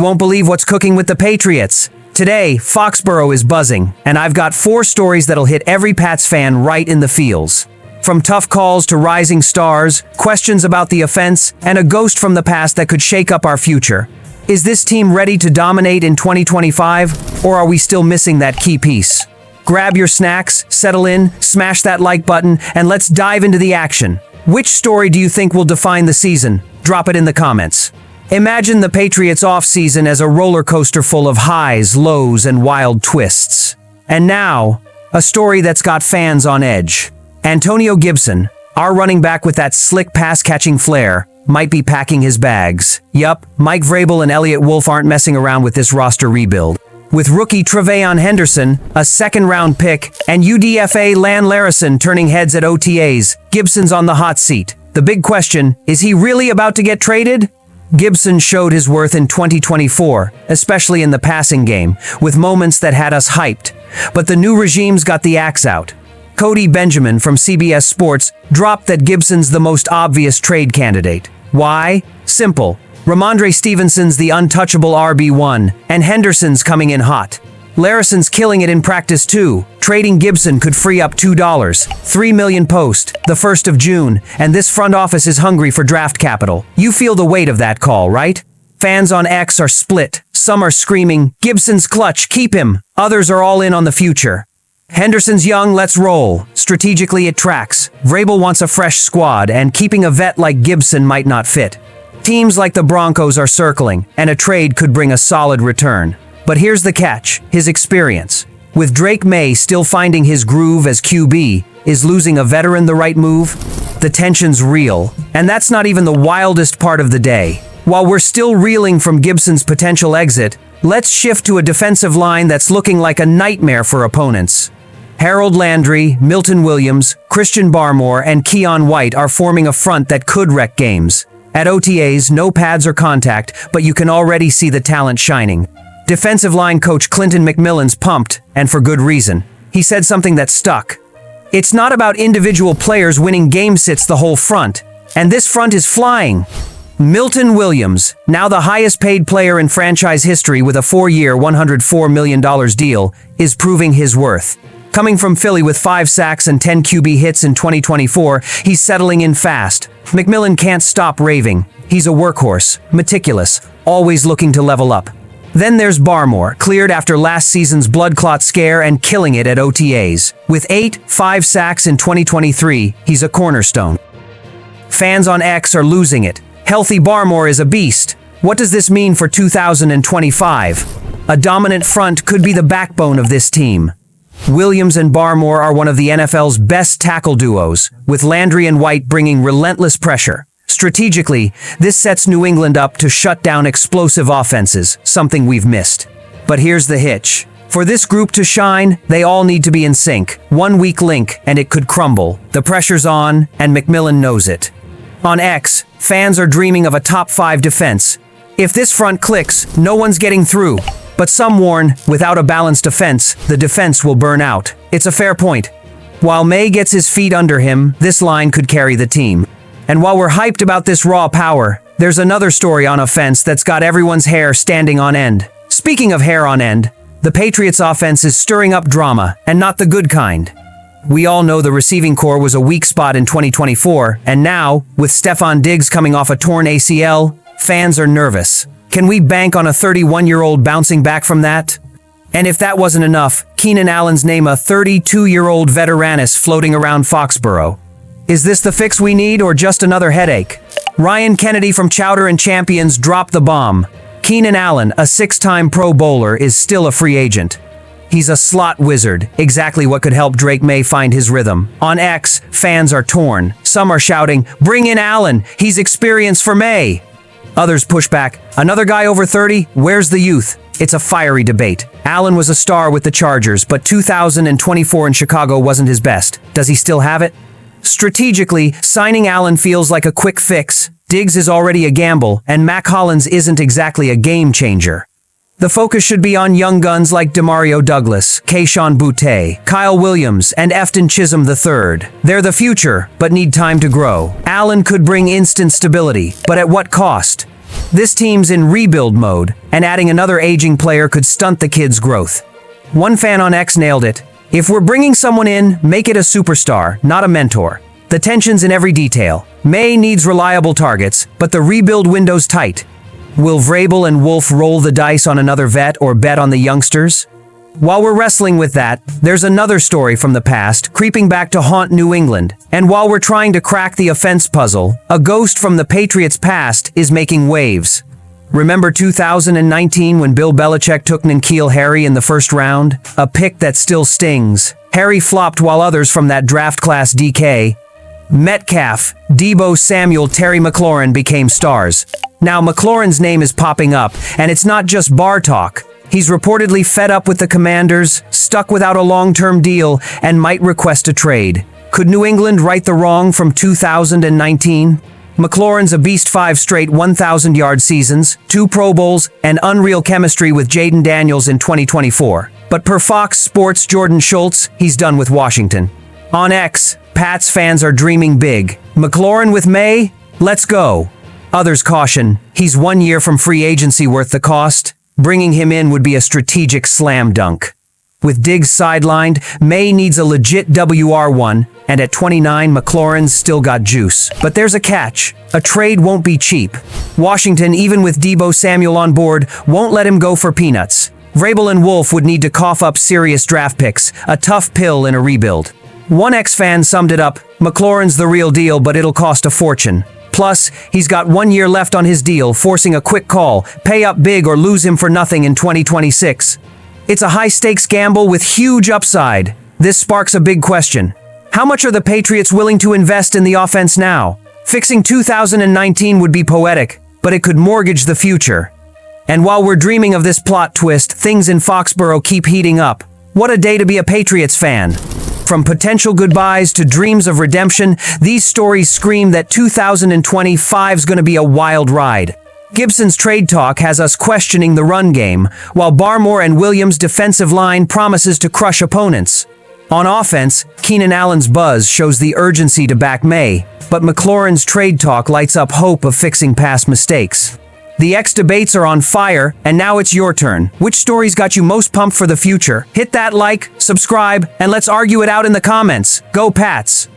won't believe what's cooking with the Patriots. Today, Foxborough is buzzing, and I've got 4 stories that'll hit every Pats fan right in the feels. From tough calls to rising stars, questions about the offense, and a ghost from the past that could shake up our future. Is this team ready to dominate in 2025, or are we still missing that key piece? Grab your snacks, settle in, smash that like button, and let's dive into the action. Which story do you think will define the season? Drop it in the comments. Imagine the Patriots off-season as a roller coaster full of highs, lows, and wild twists. And now, a story that's got fans on edge. Antonio Gibson, our running back with that slick pass-catching flair, might be packing his bags. Yup, Mike Vrabel and Elliott Wolf aren't messing around with this roster rebuild. With rookie Tre'Veyon Henderson, a second-round pick, and UDFA Lan Larison turning heads at OTAs, Gibson's on the hot seat. The big question, is he really about to get traded? Gibson showed his worth in 2024, especially in the passing game, with moments that had us hyped. But the new regime's got the axe out. Cody Benjamin from CBS Sports dropped that Gibson's the most obvious trade candidate. Why? Simple. Ramondre Stevenson's the untouchable RB1, and Henderson's coming in hot. Larison's killing it in practice too. Trading Gibson could free up $2, $3 million post, the 1st of June, and this front office is hungry for draft capital. You feel the weight of that call, right? Fans on X are split. Some are screaming, Gibson's clutch, keep him. Others are all in on the future. Henderson's young, let's roll. Strategically it tracks. Vrabel wants a fresh squad, and keeping a vet like Gibson might not fit. Teams like the Broncos are circling, and a trade could bring a solid return. But here's the catch, his experience. With Drake May still finding his groove as QB, is losing a veteran the right move? The tension's real, and that's not even the wildest part of the day. While we're still reeling from Gibson's potential exit, let's shift to a defensive line that's looking like a nightmare for opponents. Harold Landry, Milton Williams, Christian Barmore, and Keon White are forming a front that could wreck games. At OTAs, no pads or contact, but you can already see the talent shining. Defensive line coach Clinton McMillan's pumped, and for good reason. He said something that stuck. It's not about individual players winning game sits the whole front, and this front is flying. Milton Williams, now the highest paid player in franchise history with a 4-year, $104 million deal, is proving his worth. Coming from Philly with 5 sacks and 10 QB hits in 2024, he's settling in fast. McMillan can't stop raving. He's a workhorse, meticulous, always looking to level up. Then there's Barmore, cleared after last season's blood clot scare and killing it at OTAs. With 5 sacks in 2023, he's a cornerstone. Fans on X are losing it. Healthy Barmore is a beast. What does this mean for 2025? A dominant front could be the backbone of this team. Williams and Barmore are one of the NFL's best tackle duos, with Landry and White bringing relentless pressure. Strategically, this sets New England up to shut down explosive offenses, something we've missed. But here's the hitch. For this group to shine, they all need to be in sync. One weak link, and it could crumble. The pressure's on, and McMillan knows it. On X, fans are dreaming of a top 5 defense. If this front clicks, no one's getting through. But some warn, without a balanced offense, the defense will burn out. It's a fair point. While May gets his feet under him, this line could carry the team. And while we're hyped about this raw power, there's another story on offense that's got everyone's hair standing on end. Speaking of hair on end, the Patriots offense is stirring up drama, and not the good kind. We all know the receiving core was a weak spot in 2024, and now, with Stephon Diggs coming off a torn ACL, fans are nervous. Can we bank on a 31-year-old bouncing back from that? And if that wasn't enough, Keenan Allen's name a 32-year-old veteranus floating around Foxborough. Is this the fix we need or just another headache? Ryan Kennedy from Chowder and Champions dropped the bomb. Keenan Allen, a 6-time Pro Bowler, is still a free agent. He's a slot wizard, exactly what could help Drake May find his rhythm. On X, fans are torn. Some are shouting, "Bring in Allen, he's experienced for May." Others push back, "Another guy over 30? Where's the youth?" It's a fiery debate. Allen was a star with the Chargers, but 2024 in Chicago wasn't his best. Does he still have it? Strategically, signing Allen feels like a quick fix. Diggs is already a gamble, and Mac Hollins isn't exactly a game changer. The focus should be on young guns like Demario Douglas, Kayshon Boutte, Kyle Williams, and Efton Chisholm III. They're the future, but need time to grow. Allen could bring instant stability, but at what cost? This team's in rebuild mode, and adding another aging player could stunt the kids' growth. One fan on X nailed it. If we're bringing someone in, make it a superstar, not a mentor. The tension's in every detail. May needs reliable targets, but the rebuild window's tight. Will Vrabel and Wolf roll the dice on another vet or bet on the youngsters? While we're wrestling with that, there's another story from the past creeping back to haunt New England. And while we're trying to crack the offense puzzle, a ghost from the Patriots' past is making waves. Remember 2019 when Bill Belichick took N'Keal Harry in the first round? A pick that still stings. Harry flopped while others from that draft class DK. Metcalf, Deebo Samuel, Terry McLaurin became stars. Now McLaurin's name is popping up, and it's not just bar talk. He's reportedly fed up with the Commanders, stuck without a long-term deal, and might request a trade. Could New England right the wrong from 2019? McLaurin's a beast, 5 straight 1,000-yard seasons, 2 Pro Bowls, and unreal chemistry with Jaden Daniels in 2024. But per Fox Sports' Jordan Schultz, he's done with Washington. On X, Pats fans are dreaming big. McLaurin with May? Let's go. Others caution, he's 1 year from free agency worth the cost. Bringing him in would be a strategic slam dunk. With Diggs sidelined, May needs a legit WR1, and at 29, McLaurin's still got juice. But there's a catch. A trade won't be cheap. Washington, even with Deebo Samuel on board, won't let him go for peanuts. Vrabel and Wolf would need to cough up serious draft picks, a tough pill in a rebuild. One ex-fan summed it up, McLaurin's the real deal, but it'll cost a fortune. Plus, he's got 1 year left on his deal, forcing a quick call, pay up big or lose him for nothing in 2026. It's a high-stakes gamble with huge upside. This sparks a big question. How much are the Patriots willing to invest in the offense now? Fixing 2019 would be poetic, but it could mortgage the future. And while we're dreaming of this plot twist, things in Foxborough keep heating up. What a day to be a Patriots fan. From potential goodbyes to dreams of redemption, these stories scream that 2025's gonna be a wild ride. Gibson's trade talk has us questioning the run game, while Barmore and Williams' defensive line promises to crush opponents. On offense, Keenan Allen's buzz shows the urgency to back May, but McLaurin's trade talk lights up hope of fixing past mistakes. The X debates are on fire, and now it's your turn. Which stories got you most pumped for the future? Hit that like, subscribe, and let's argue it out in the comments. Go Pats!